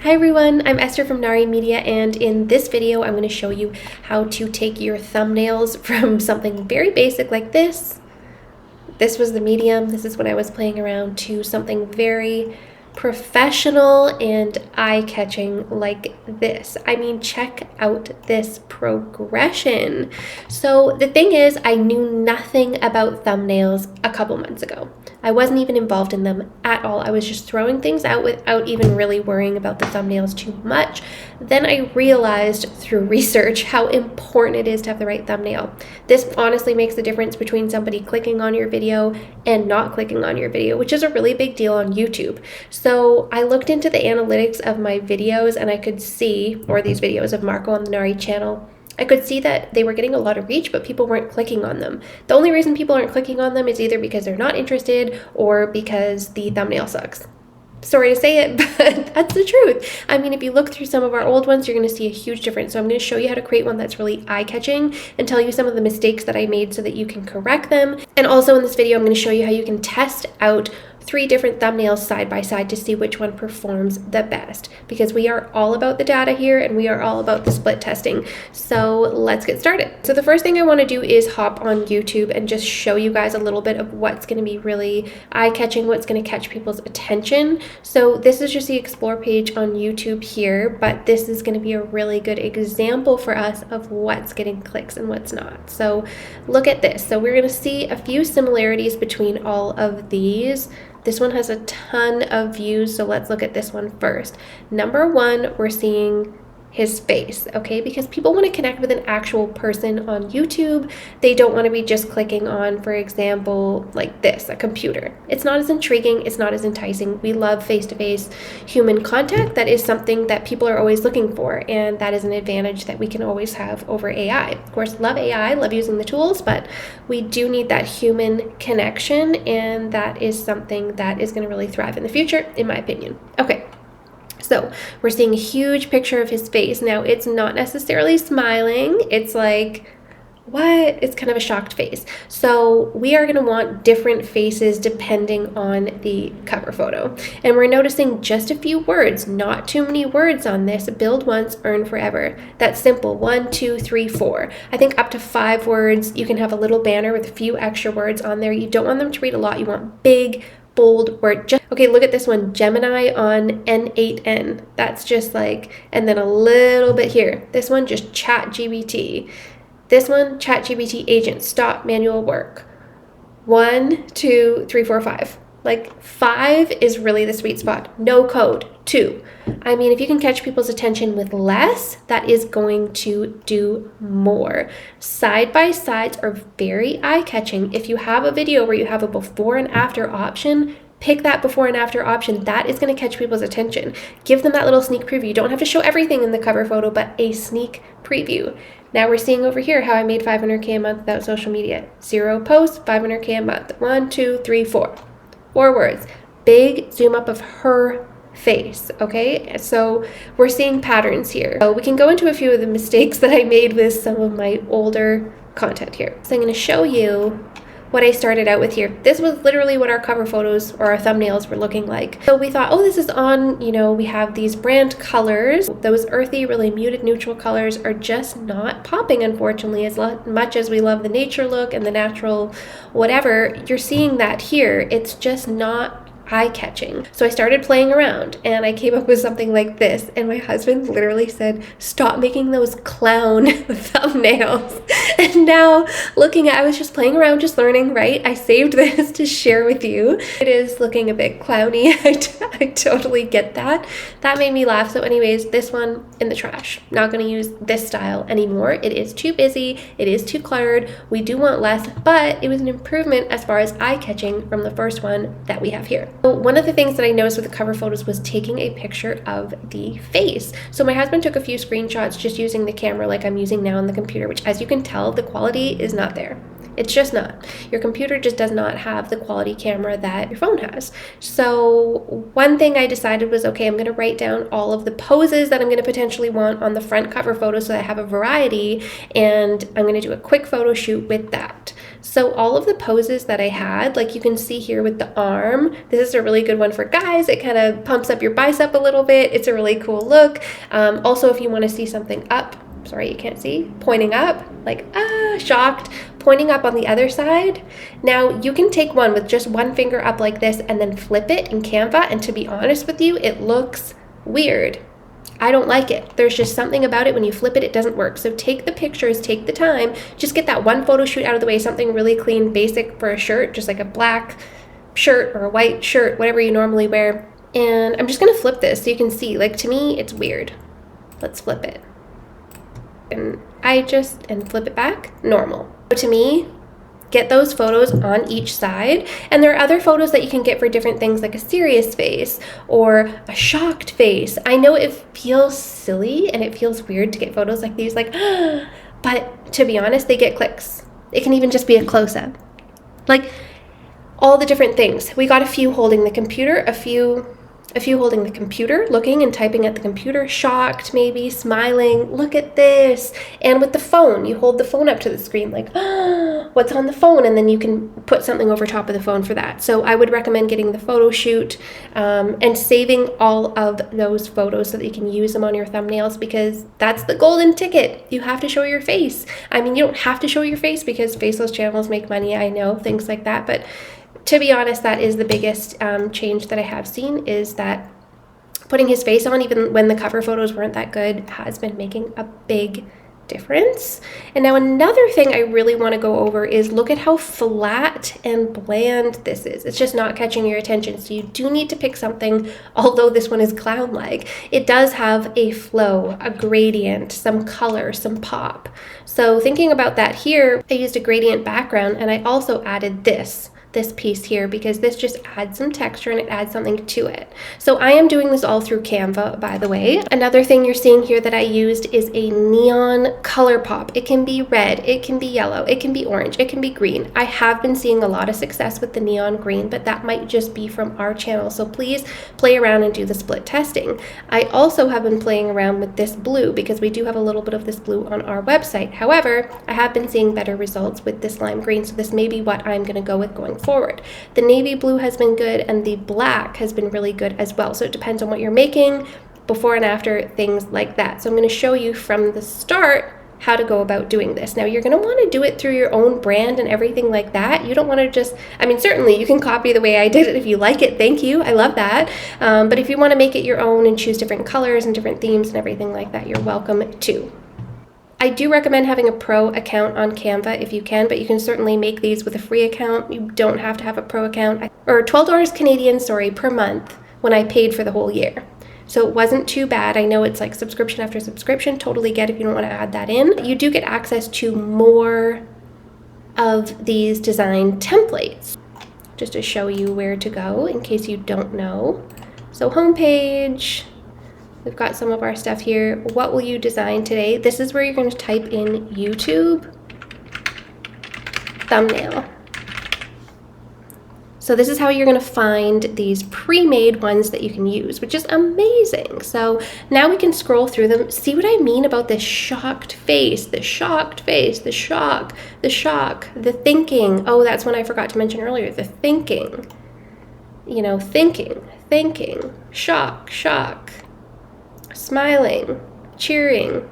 Hi everyone, I'm Esther from Nari Media, and in this video I'm going to show you how to take your thumbnails from something very basic like this. This was the medium, this is when I was playing around, to something very professional and eye-catching like this. I mean, check out this progression. So the thing is, I knew nothing about thumbnails a couple months ago. I wasn't even involved in them at all. I was just throwing things out without even really worrying about the thumbnails too much. Then I realized through research how important it is to have the right thumbnail. This honestly makes the difference between somebody clicking on your video and not clicking on your video, which is a really big deal on YouTube. So I looked into the analytics of my videos and I could see, or these videos of Marco on the Nari channel, I could see that they were getting a lot of reach, but people weren't clicking on them. The only reason people aren't clicking on them is either because they're not interested or because the thumbnail sucks. Sorry to say it, but that's the truth. I mean, if you look through some of our old ones, you're going to see a huge difference. So I'm going to show you how to create one that's really eye-catching and tell you some of the mistakes that I made so that you can correct them. And also in this video, I'm going to show you how you can test out 3 different thumbnails side by side to see which one performs the best, because we are all about the data here and we are all about the split testing. So let's get started. So the first thing I want to do is hop on YouTube and just show you guys a little bit of what's going to be really eye-catching, what's going to catch people's attention. So this is just the explore page on YouTube here, but this is going to be a really good example for us of what's getting clicks and what's not. So look at this. So we're going to see a few similarities between all of these. This one has a ton of views, so let's look at this one first. Number 1, we're seeing his face, okay? Because people want to connect with an actual person on YouTube. They don't want to be just clicking on, for example, like this, a computer. It's not as intriguing, it's not as enticing. We love face-to-face human contact. That is something that people are always looking for, and that is an advantage that we can always have over AI. Of course, love AI, love using the tools, but we do need that human connection, and that is something that is going to really thrive in the future, in my opinion. Okay. So we're seeing a huge picture of his face. Now, it's not necessarily smiling. It's like, what? It's kind of a shocked face. So we are going to want different faces depending on the cover photo. And we're noticing just a few words, not too many words on this. Build once, earn forever. That's simple. 1, 2, 3, 4. I think up to 5 words. You can have a little banner with a few extra words on there. You don't want them to read a lot. You want big, bold word. Okay, look at this one, Gemini on N8N. That's just like, and then a little bit here. This one, just ChatGPT. This one, ChatGPT agent, stop manual work. 1, 2, 3, 4, 5. Like 5 is really the sweet spot. No code. 2. I mean, if you can catch people's attention with less, that is going to do more. Side by sides are very eye-catching. If you have a video where you have a before and after option, pick that before and after option. That is going to catch people's attention. Give them that little sneak preview. You don't have to show everything in the cover photo, but a sneak preview. Now we're seeing over here how I made 500K a month without social media. 0 posts, 500K a month. 1, 2, 3, 4. 4 words. Big zoom up of her face, okay? So we're seeing patterns here. So we can go into a few of the mistakes that I made with some of my older content here. So I'm going to show you what I started out with here. This was literally what our cover photos or our thumbnails were looking like. So we thought, oh, this is on, we have these brand colors. Those earthy, really muted neutral colors are just not popping, unfortunately, as much as we love the nature look and the natural whatever. You're seeing that here. It's just not eye-catching. So I started playing around and I came up with something like this, and my husband literally said, stop making those clown thumbnails. And now looking at, I was just playing around, just learning, right? I saved this to share with you. It is looking a bit clowny. I totally get that. That made me laugh. So anyways, this one in the trash. Not going to use this style anymore. It is too busy. It is too cluttered. We do want less, but it was an improvement as far as eye-catching from the first one that we have here. So one of the things that I noticed with the cover photos was taking a picture of the face. So my husband took a few screenshots just using the camera like I'm using now on the computer, which, as you can tell, the quality is not there. It's just not. Your computer just does not have the quality camera that your phone has. So one thing I decided was, okay, I'm going to write down all of the poses that I'm going to potentially want on the front cover photo so that I have a variety, and I'm going to do a quick photo shoot with that. So all of the poses that I had, like you can see here with the arm, this is a really good one for guys. It kind of pumps up your bicep a little bit. It's a really cool look. Also, if you want to see something up, sorry, you can't see, pointing up, like, shocked, pointing up on the other side. Now, you can take one with just one finger up like this and then flip it in Canva, and to be honest with you, it looks weird. I don't like it. There's just something about it when you flip it, it doesn't work. So take the pictures, take the time, just get that one photo shoot out of the way, something really clean, basic for a shirt, just like a black shirt or a white shirt, whatever you normally wear. And I'm just gonna flip this so you can see, like, to me, it's weird. Let's flip it. And flip it back, normal. So to me, get those photos on each side. And there are other photos that you can get for different things, like a serious face or a shocked face. I know it feels silly and it feels weird to get photos like these, like, but to be honest, they get clicks. It can even just be a close-up. Like, all the different things. We got a few holding the computer, a few holding the computer, looking and typing at the computer, shocked maybe, smiling, look at this. And with the phone, you hold the phone up to the screen like, what's on the phone? And then you can put something over top of the phone for that. So I would recommend getting the photo shoot and saving all of those photos so that you can use them on your thumbnails, because that's the golden ticket. You have to show your face. I mean, you don't have to show your face because faceless channels make money, I know, things like that, but to be honest, that is the biggest change that I have seen, is that putting his face on, even when the cover photos weren't that good, has been making a big difference. And now another thing I really want to go over is look at how flat and bland this is. It's just not catching your attention. So you do need to pick something, although this one is clown-like. It does have a flow, a gradient, some color, some pop. So thinking about that here, I used a gradient background and I also added this piece here because this just adds some texture and it adds something to it. So I am doing this all through Canva, by the way. Another thing you're seeing here that I used is a neon color pop. It can be red, it can be yellow, it can be orange, it can be green. I have been seeing a lot of success with the neon green, but that might just be from our channel. So please play around and do the split testing. I also have been playing around with this blue because we do have a little bit of this blue on our website. However, I have been seeing better results with this lime green. So this may be what I'm going to go with going forward. The navy blue has been good and the black has been really good as well. So it depends on what you're making, before and after, things like that. So I'm going to show you from the start how to go about doing this. Now you're going to want to do it through your own brand and everything like that. You don't want to just, I mean, certainly you can copy the way I did it if you like it. Thank you. I love that. But if you want to make it your own and choose different colors and different themes and everything like that, you're welcome to. I do recommend having a pro account on Canva if you can, but you can certainly make these with a free account. You don't have to have a pro account. Or $12 Canadian, per month when I paid for the whole year. So it wasn't too bad. I know it's like subscription after subscription. Totally get if you don't want to add that in. You do get access to more of these design templates, just to show you where to go in case you don't know. So homepage. We've got some of our stuff here. What will you design today? This is where you're going to type in YouTube thumbnail. So this is how you're going to find these pre-made ones that you can use, which is amazing. So now we can scroll through them. See what I mean about this shocked face, the shocked face, the shock, the thinking. Oh, that's one I forgot to mention earlier, the thinking. You know, thinking, shock, smiling, cheering,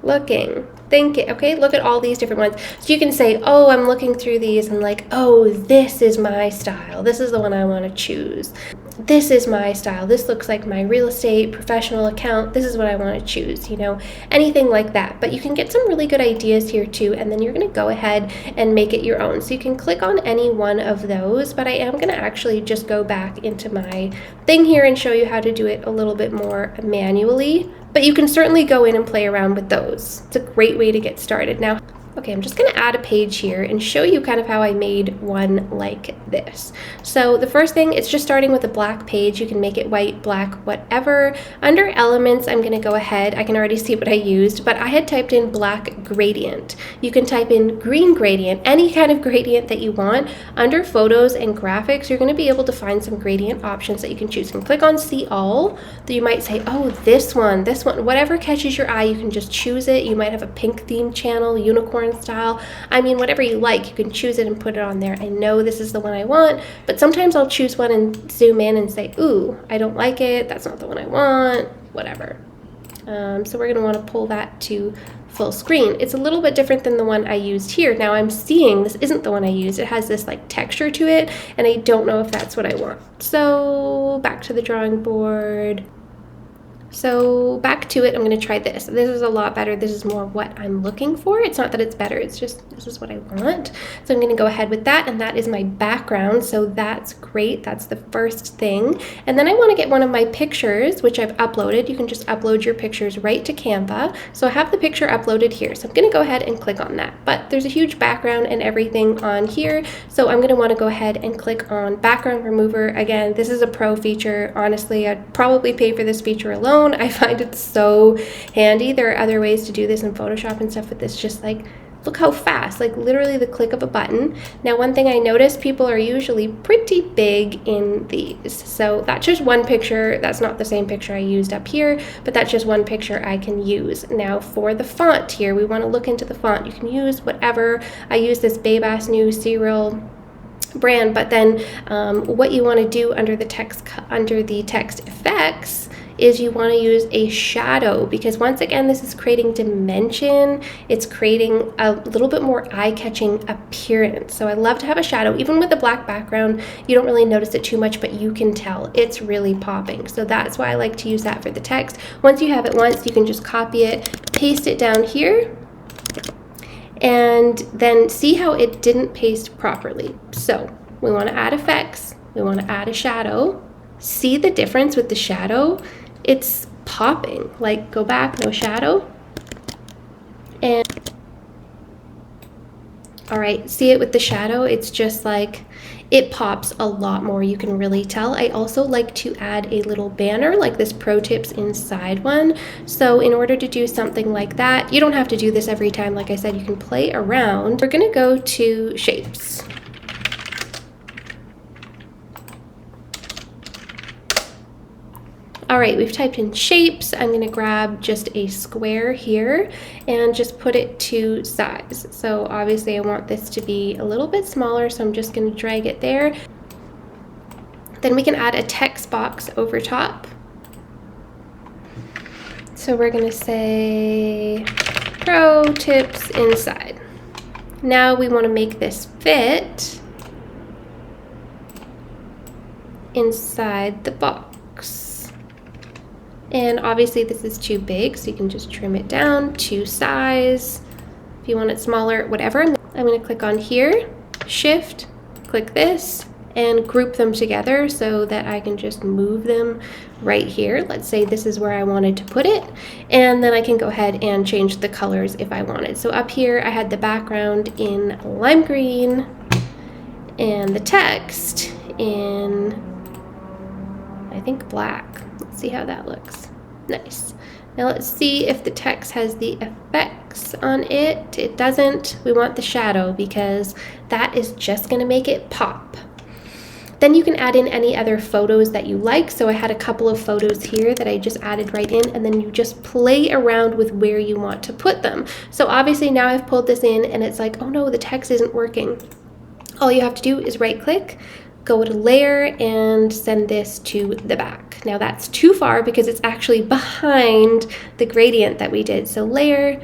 looking, thinking. Okay, look at all these different ones. So you can say, oh, I'm looking through these and like, oh, this is my style. This is the one I want to choose. This is my style. This looks like my real estate professional account. This is what I want to choose, you know, anything like that. But you can get some really good ideas here too, and then you're going to go ahead and make it your own. So you can click on any one of those, but I am going to actually just go back into my thing here and show you how to do it a little bit more manually. But you can certainly go in and play around with those. It's a great way to get started. Now, okay, I'm just going to add a page here and show you kind of how I made one like this. So the first thing, it's just starting with a black page. You can make it white, black, whatever. Under elements, I'm going to go ahead. I can already see what I used, but I had typed in black gradient. You can type in green gradient, any kind of gradient that you want. Under photos and graphics, you're going to be able to find some gradient options that you can choose. You can click on see all. You might say, oh, this one, whatever catches your eye, you can just choose it. You might have a pink theme channel, unicorns, background style. I mean, whatever you like, you can choose it and put it on there. I know this is the one I want, but sometimes I'll choose one and zoom in and say, ooh, I don't like it, that's not the one I want, whatever. So we're gonna wanna pull that to full screen. It's a little bit different than the one I used here. Now I'm seeing this isn't the one I used. It has this like texture to it, and I don't know if that's what I want. So back to the drawing board. So back to it, I'm gonna try this. This is a lot better. This is more what I'm looking for. It's not that it's better, it's just this is what I want. So I'm gonna go ahead with that, and that is my background. So that's great, that's the first thing. And then I wanna get one of my pictures, which I've uploaded. You can just upload your pictures right to Canva. So I have the picture uploaded here. So I'm gonna go ahead and click on that. But there's a huge background and everything on here. So I'm gonna wanna go ahead and click on background remover. Again, this is a pro feature. Honestly, I'd probably pay for this feature alone. I find it so handy. There are other ways to do this in Photoshop and stuff, but this just like, look how fast, like literally the click of a button. Now, one thing I noticed, people are usually pretty big in these. So that's just one picture. That's not the same picture I used up here, but that's just one picture I can use. Now for the font here, we want to look into the font. You can use whatever. I use this Babe Ass New Serial brand, but then what you want to do under the text effects is you want to use a shadow, because once again, this is creating dimension. It's creating a little bit more eye-catching appearance. So I love to have a shadow. Even with the black background, you don't really notice it too much, but you can tell it's really popping. So that's why I like to use that for the text. Once you have it once, you can just copy it, paste it down here, and then see how it didn't paste properly. So we want to add effects. We want to add a shadow. See the difference with the shadow? It's popping. Like, go back, no shadow. And all right, see it with the shadow? It's just like, it pops a lot more. You can really tell. I also like to add a little banner like this pro tips inside one. So in order to do something like that, you don't have to do this every time. Like I said, you can play around. We're gonna go to shapes. All right, we've typed in shapes. I'm gonna grab just a square here and just put it to size. So obviously I want this to be a little bit smaller, so I'm just gonna drag it there. Then we can add a text box over top. So we're gonna say pro tips inside. Now we wanna make this fit inside the box. And obviously this is too big, so you can just trim it down to size. If you want it smaller, whatever. I'm gonna click on here, shift, click this, and group them together so that I can just move them right here. Let's say this is where I wanted to put it, and then I can go ahead and change the colors if I wanted. So up here, I had the background in lime green, and the text in, I think, black. Let's see how that looks. Nice. Now let's see if the text has the effects on it. It doesn't. We want the shadow because that is just going to make it pop. Then you can add in any other photos that you like. So I had a couple of photos here that I just added right in, and then you just play around with where you want to put them. So obviously now I've pulled this in and it's like, oh no, the text isn't working. All you have to do is right click, go to layer, and send this to the back. Now that's too far because it's actually behind the gradient that we did. So layer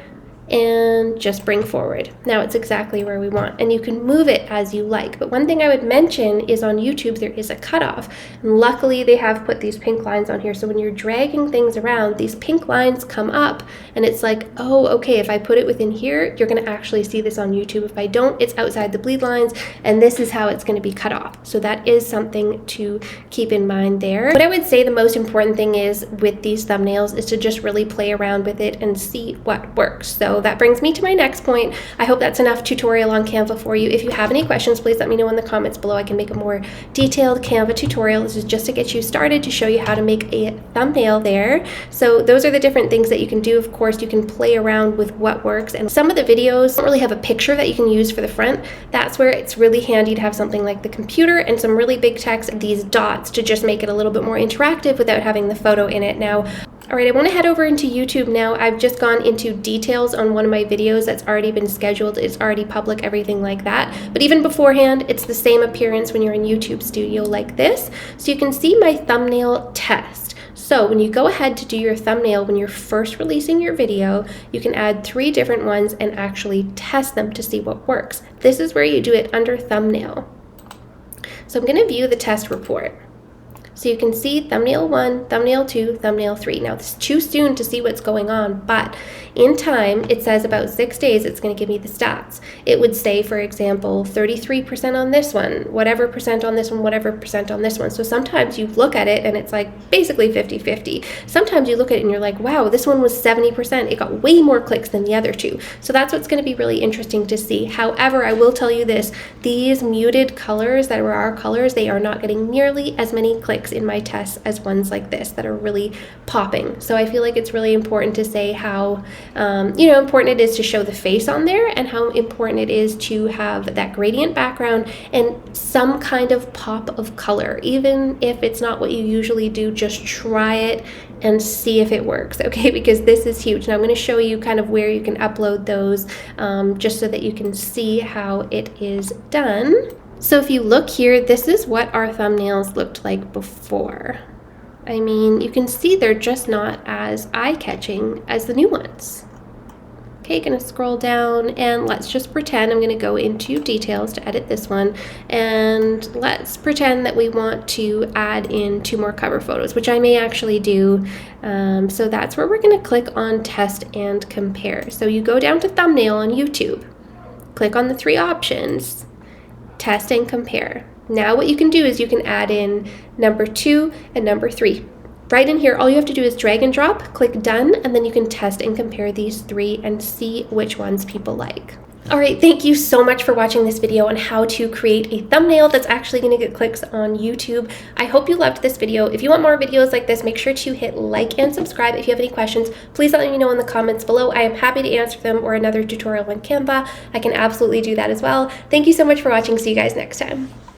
and just bring forward. Now it's exactly where we want, and you can move it as you like. But one thing I would mention is on YouTube there is a cutoff, and luckily they have put these pink lines on here, so when you're dragging things around, these pink lines come up and it's like, oh okay, if I put it within here, you're going to actually see this on YouTube. If I don't, it's outside the bleed lines, and this is how it's going to be cut off. So that is something to keep in mind there. What I would say the most important thing is with these thumbnails is to just really play around with it and see what works. So that brings me to my next point. I hope that's enough tutorial on Canva for you. If you have any questions, please let me know in the comments below. I can make a more detailed Canva tutorial. This is just to get you started, to show you how to make a thumbnail there. So those are the different things that you can do. Of course, you can play around with what works, and some of the videos don't really have a picture that you can use for the front. That's where it's really handy to have something like the computer and some really big text, these dots, to just make it a little bit more interactive without having the photo in it. Now, All right, I want to head over into YouTube now. I've just gone into details on one of my videos that's already been scheduled. It's already public, everything like that. But even beforehand, it's the same appearance when you're in YouTube Studio like this. So you can see my thumbnail test. So when you go ahead to do your thumbnail, when you're first releasing your video, you can add 3 different ones and actually test them to see what works. This is where you do it under thumbnail. So I'm going to view the test report. So you can see thumbnail 1, thumbnail 2, thumbnail 3. Now it's too soon to see what's going on, but in time, it says about 6 days, it's going to give me the stats. It would say, for example, 33% on this one, whatever percent on this one, whatever percent on this one. So sometimes you look at it and it's like basically 50-50. Sometimes you look at it and you're like, wow, this one was 70%. It got way more clicks than the other two. So that's what's going to be really interesting to see. However, I will tell you this, these muted colors that are our colors, they are not getting nearly as many clicks in my tests as ones like this that are really popping. So I feel like it's really important to say how important it is to show the face on there and how important it is to have that gradient background and some kind of pop of color. Even if it's not what you usually do, just try it and see if it works, okay? Because this is huge. And I'm going to show you kind of where you can upload those just so that you can see how it is done. So if you look here, this is what our thumbnails looked like before. I mean, you can see they're just not as eye-catching as the new ones. Okay, gonna scroll down and let's just pretend I'm gonna go into details to edit this one. And let's pretend that we want to add in 2 more cover photos, which I may actually do. So that's where we're gonna click on test and compare. So you go down to thumbnail on YouTube, click on the 3 options, test and compare. Now what you can do is you can add in number 2 and number 3. Right in here, all you have to do is drag and drop, click done, and then you can test and compare these 3 and see which ones people like. All right, thank you so much for watching this video on how to create a thumbnail that's actually going to get clicks on YouTube. I hope you loved this video. If you want more videos like this, make sure to hit like and subscribe. If you have any questions, please let me know in the comments below. I am happy to answer them, or another tutorial on Canva. I can absolutely do that as well. Thank you so much for watching. See you guys next time.